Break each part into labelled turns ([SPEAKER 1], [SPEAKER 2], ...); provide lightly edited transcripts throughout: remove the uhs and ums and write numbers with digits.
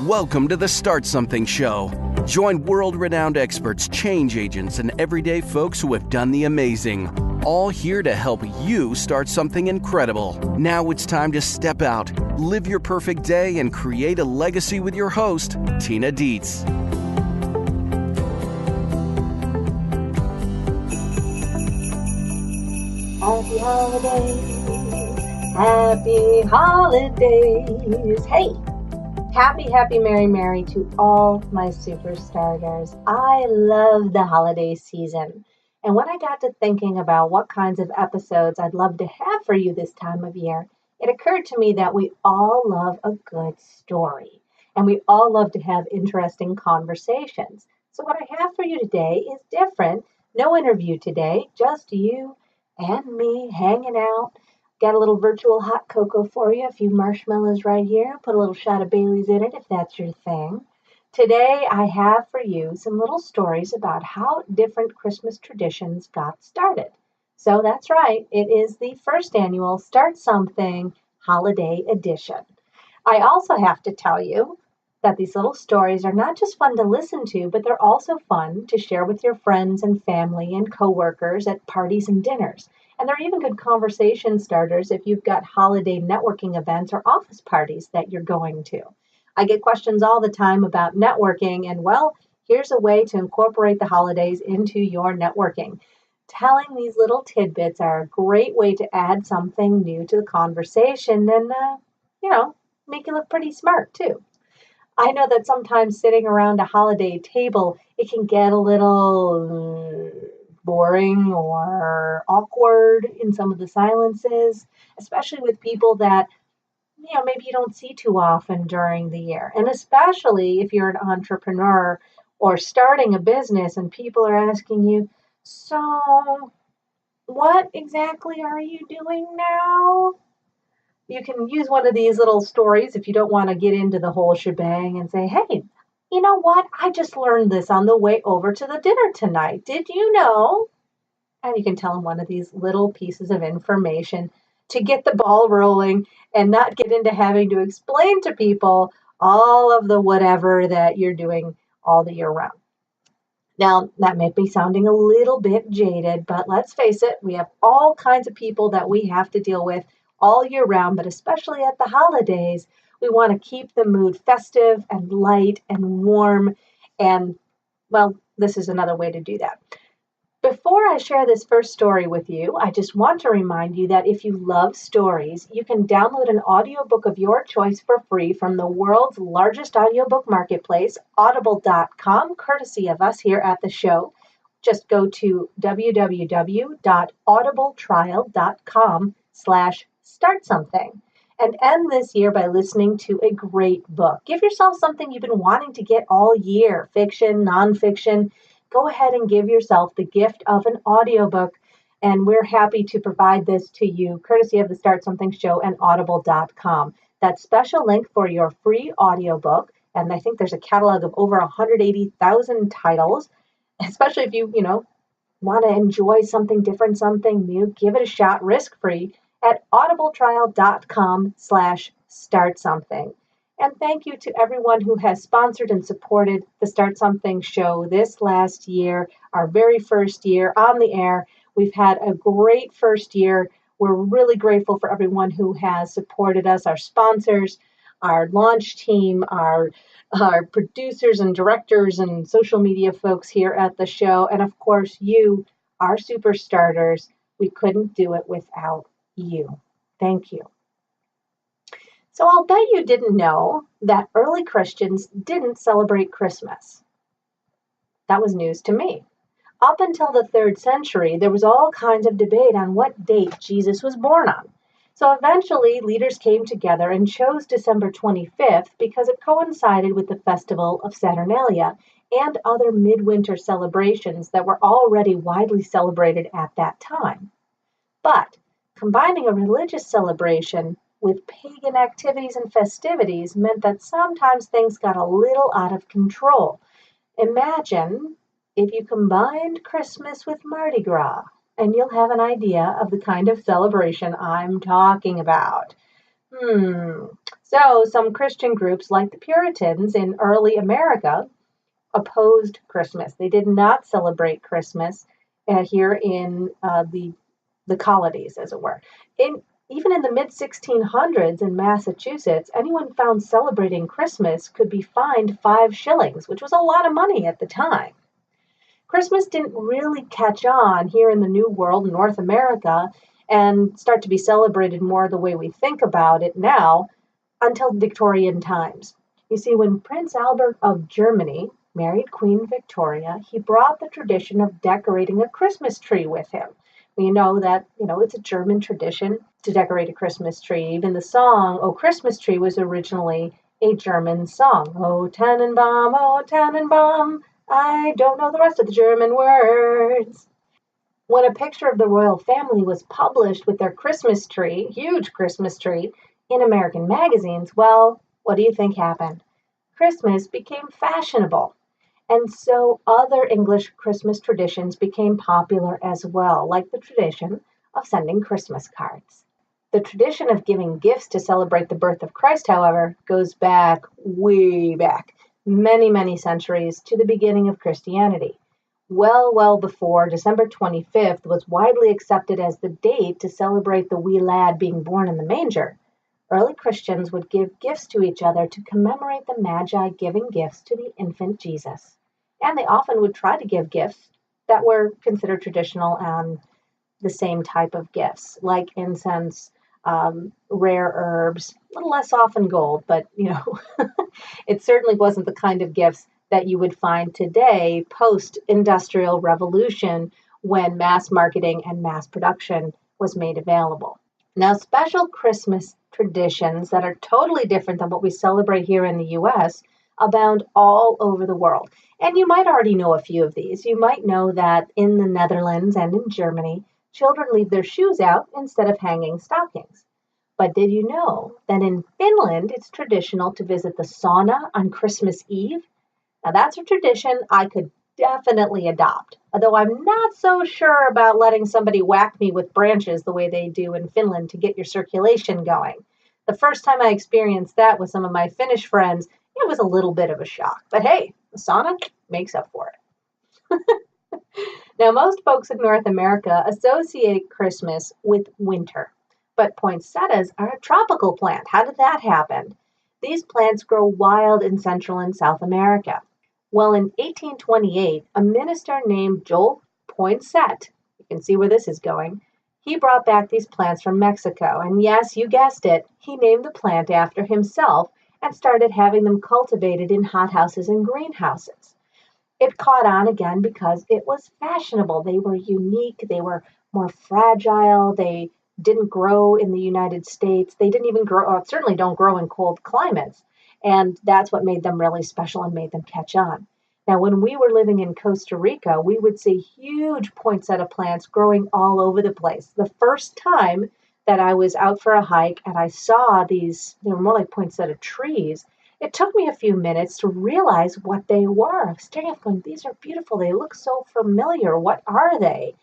[SPEAKER 1] Welcome to the Start Something Show. Join world-renowned experts, change agents, and everyday folks who have done the amazing. All here to help you start something incredible. Now it's time to step out, live your perfect day, and create a legacy with your host, Tina Dietz.
[SPEAKER 2] Happy holidays, happy holidays. Hey, happy, merry to all my super starters. I love the holiday season. And when I got to thinking about what kinds of episodes I'd love to have for you this time of year, it occurred to me that we all love a good story. And we all love to have interesting conversations. So what I have for you today is different. No interview today, just you and me hanging out. Got a little virtual hot cocoa for you, a few marshmallows right here. Put a little shot of Bailey's in it if that's your thing. Today I have for you some little stories about how different Christmas traditions got started. So that's right, it is the first annual Start Something Holiday Edition. I also have to tell you that these little stories are not just fun to listen to, but they're also fun to share with your friends and family and coworkers at parties and dinners. And they're even good conversation starters if you've got holiday networking events or office parties that you're going to. I get questions all the time about networking, and well, here's a way to incorporate the holidays into your networking. Telling these little tidbits are a great way to add something new to the conversation and, make you look pretty smart too. I know that sometimes sitting around a holiday table, it can get a little boring or awkward in some of the silences, especially with people that, maybe you don't see too often during the year. And especially if you're an entrepreneur or starting a business and people are asking you, so what exactly are you doing now? You can use one of these little stories if you don't want to get into the whole shebang and say, hey, you know what? I just learned this on the way over to the dinner tonight. Did you know? And you can tell them one of these little pieces of information to get the ball rolling and not get into having to explain to people all of the whatever that you're doing all the year round. Now, that may be sounding a little bit jaded, but let's face it, we have all kinds of people that we have to deal with all year round, but especially at the holidays, we want to keep the mood festive and light and warm. And, well, this is another way to do that. Before I share this first story with you, I just want to remind you that if you love stories, you can download an audiobook of your choice for free from the world's largest audiobook marketplace, audible.com, courtesy of us here at the show. Just go to www.audibletrial.com/startsomething and end this year by listening to a great book. Give yourself something you've been wanting to get all year, fiction, nonfiction. Go ahead and give yourself the gift of an audiobook, and we're happy to provide this to you, courtesy of the Start Something Show and audible.com. That special link for your free audiobook, and I think there's a catalog of over 180,000 titles, especially if you want to enjoy something different, something new, give it a shot risk-free at audibletrial.com/startsomething. And thank you to everyone who has sponsored and supported the Start Something Show this last year, our very first year on the air. We've had a great first year. We're really grateful for everyone who has supported us, our sponsors, our launch team, our producers and directors and social media folks here at the show. And of course, you, our super starters. We couldn't do it without you. Thank you. So I'll bet you didn't know that early Christians didn't celebrate Christmas. That was news to me. Up until the 3rd century, there was all kinds of debate on what date Jesus was born on. So eventually, leaders came together and chose December 25th because it coincided with the festival of Saturnalia and other midwinter celebrations that were already widely celebrated at that time. But combining a religious celebration with pagan activities and festivities meant that sometimes things got a little out of control. Imagine if you combined Christmas with Mardi Gras, and you'll have an idea of the kind of celebration I'm talking about. So some Christian groups like the Puritans in early America opposed Christmas. They did not celebrate Christmas here in the colonies, as it were. Even in the mid 1600s in Massachusetts, anyone found celebrating Christmas could be fined 5 shillings, which was a lot of money at the time. Christmas didn't really catch on here in the New World, North America, and start to be celebrated more the way we think about it now until Victorian times. You see, when Prince Albert of Germany married Queen Victoria, he brought the tradition of decorating a Christmas tree with him. We know that, it's a German tradition to decorate a Christmas tree. Even the song, Oh Christmas Tree, was originally a German song. Oh Tannenbaum, oh Tannenbaum, I don't know the rest of the German words. When a picture of the royal family was published with their Christmas tree, huge Christmas tree, in American magazines, well, what do you think happened? Christmas became fashionable. And so other English Christmas traditions became popular as well, like the tradition of sending Christmas cards. The tradition of giving gifts to celebrate the birth of Christ, however, goes back, way back, many, many centuries to the beginning of Christianity. Well before December 25th was widely accepted as the date to celebrate the wee lad being born in the manger. Early Christians would give gifts to each other to commemorate the Magi giving gifts to the infant Jesus. And they often would try to give gifts that were considered traditional and the same type of gifts, like incense, rare herbs, a little less often gold, but it certainly wasn't the kind of gifts that you would find today post-industrial revolution when mass marketing and mass production was made available. Now, special Christmas traditions that are totally different than what we celebrate here in the US abound all over the world. And you might already know a few of these. You might know that in the Netherlands and in Germany, children leave their shoes out instead of hanging stockings. But did you know that in Finland, it's traditional to visit the sauna on Christmas Eve? Now, that's a tradition I could definitely adopt, although I'm not so sure about letting somebody whack me with branches the way they do in Finland to get your circulation going. The first time I experienced that with some of my Finnish friends, it was a little bit of a shock. But hey, the sauna makes up for it. Now, most folks in North America associate Christmas with winter, but poinsettias are a tropical plant. How did that happen? These plants grow wild in Central and South America. Well, in 1828, a minister named Joel Poinsett, you can see where this is going, he brought back these plants from Mexico. And yes, you guessed it, he named the plant after himself and started having them cultivated in hothouses and greenhouses. It caught on again because it was fashionable. They were unique, they were more fragile, they didn't grow in the United States. They didn't even grow, or certainly don't grow in cold climates. And that's what made them really special and made them catch on. Now, when we were living in Costa Rica, we would see huge poinsettia plants growing all over the place. The first time that I was out for a hike and I saw these, they were more like poinsettia trees, it took me a few minutes to realize what they were. I was staring at them going, these are beautiful. They look so familiar. What are they?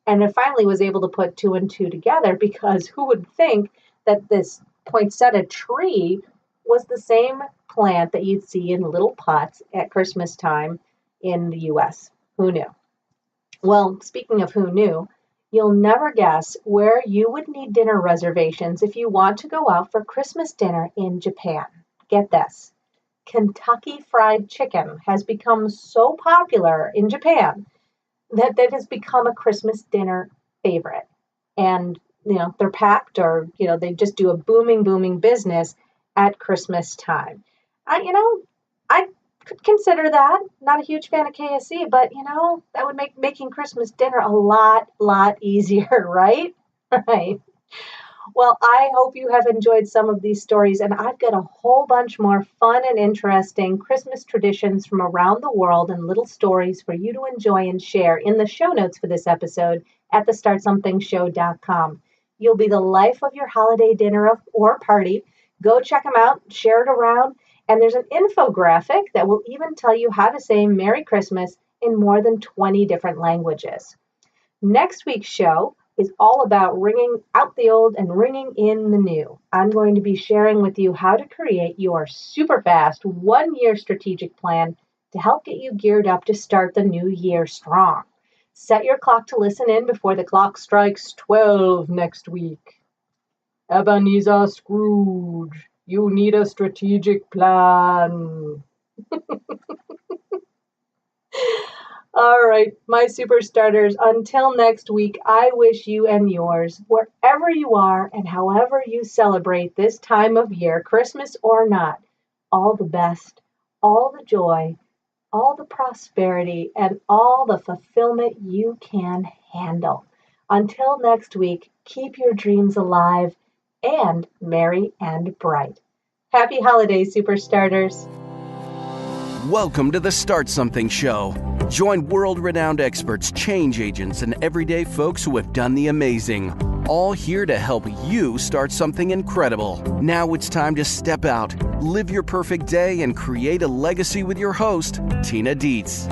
[SPEAKER 2] And I finally was able to put two and two together because who would think that this poinsettia tree was the same plant that you'd see in little pots at Christmas time in the US? Who knew? Well, speaking of who knew, you'll never guess where you would need dinner reservations if you want to go out for Christmas dinner in Japan. Get this. Kentucky Fried Chicken has become so popular in Japan that has become a Christmas dinner favorite. And, they're packed or, they just do a booming business at Christmas time. I could consider that. Not a huge fan of KFC, but, that would make making Christmas dinner a lot easier, right? Right. Well, I hope you have enjoyed some of these stories, and I've got a whole bunch more fun and interesting Christmas traditions from around the world and little stories for you to enjoy and share in the show notes for this episode at thestartsomethingshow.com. You'll be the life of your holiday dinner or party. Go check them out, share it around, and there's an infographic that will even tell you how to say Merry Christmas in more than 20 different languages. Next week's show is all about ringing out the old and ringing in the new. I'm going to be sharing with you how to create your super fast 1-year strategic plan to help get you geared up to start the new year strong. Set your clock to listen in before the clock strikes 12 next week. Ebenezer Scrooge, you need a strategic plan. All right, my super starters, until next week, I wish you and yours, wherever you are and however you celebrate this time of year, Christmas or not, all the best, all the joy, all the prosperity, and all the fulfillment you can handle. Until next week, keep your dreams alive and merry and bright. Happy holidays, super starters.
[SPEAKER 1] Welcome to the Start Something Show. Join world-renowned experts, change agents, and everyday folks who have done the amazing. All here to help you start something incredible. Now it's time to step out, live your perfect day, and create a legacy with your host, Tina Dietz.